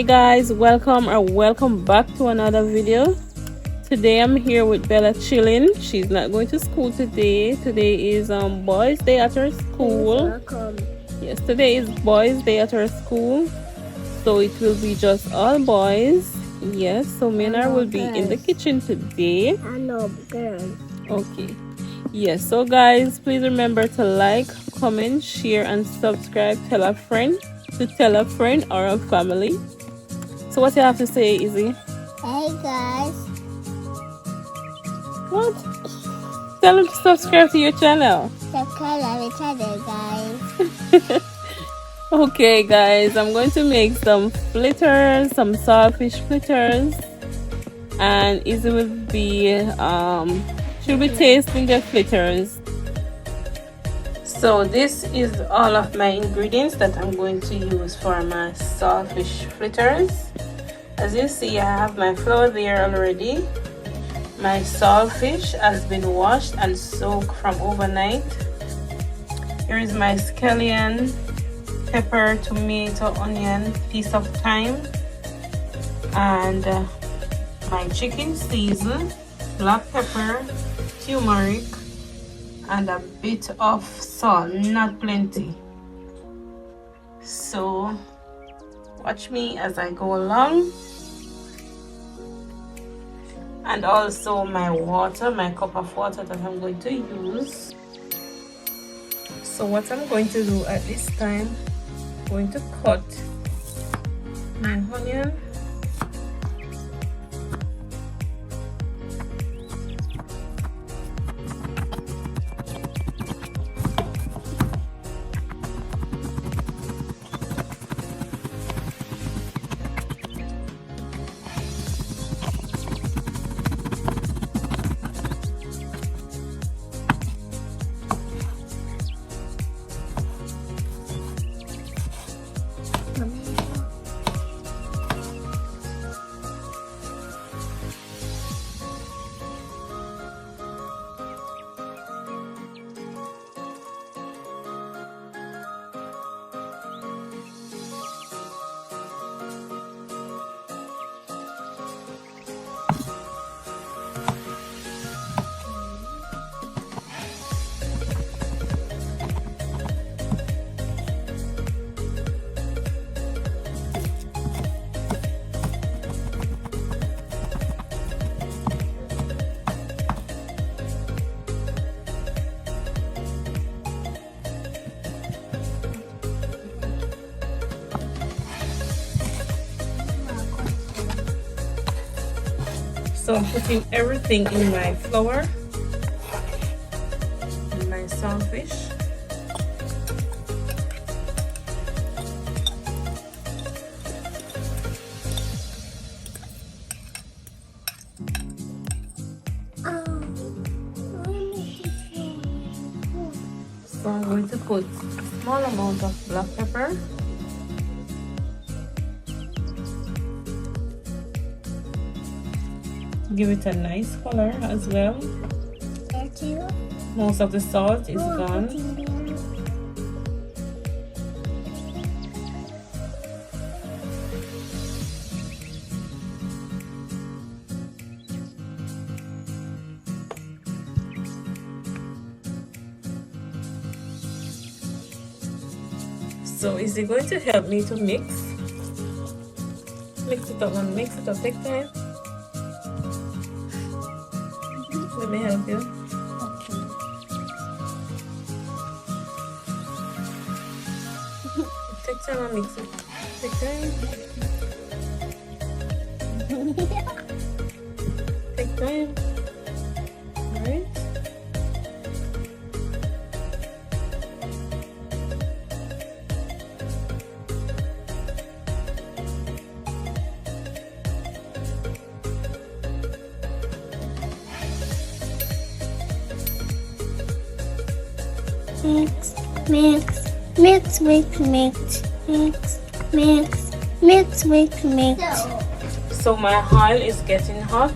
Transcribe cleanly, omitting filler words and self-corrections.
Hey guys, welcome back to another video. Today I'm here with Bella chilling. She's not going to school today. Today is boys day at her school. Welcome. Yes, today is boys day at her school, so it will be just all boys. Yes, so me and her will be in the kitchen today. I know girls. Okay. Yes, so guys, please remember to like, comment, share and subscribe. Tell a friend to tell a friend or a family. So what you have to say, Izzy? Hey guys. What? Tell them to subscribe to your channel. Subscribe each other, guys. Okay guys, I'm going to make some fritters, some saltfish fritters, and Izzy will be she'll be tasting the fritters. So this is all of my ingredients that I'm going to use for my saltfish fritters. As you see, I have my flour there already. My saltfish has been washed and soaked from overnight. Here is my scallion, pepper, tomato, onion, piece of thyme, and my chicken season, black pepper, turmeric, and a bit of salt, not plenty. So watch me as I go along. And also my water, my cup of water that I'm going to use. So what I'm going to do at this time, I'm going to cut my onion. So I'm putting everything in my flour and my saltfish. So I'm going to put a small amount of black pepper. Give it a nice color as well. Most of the salt is gone. So is it going to help me to mix? Mix it up and mix it up. Take time. Let me help you. Take time and mix it. Take time. Take time. Alright. Mix, mix, mix, mix, mix, mix, mix, mix, mix, mix. So my oil is getting hot.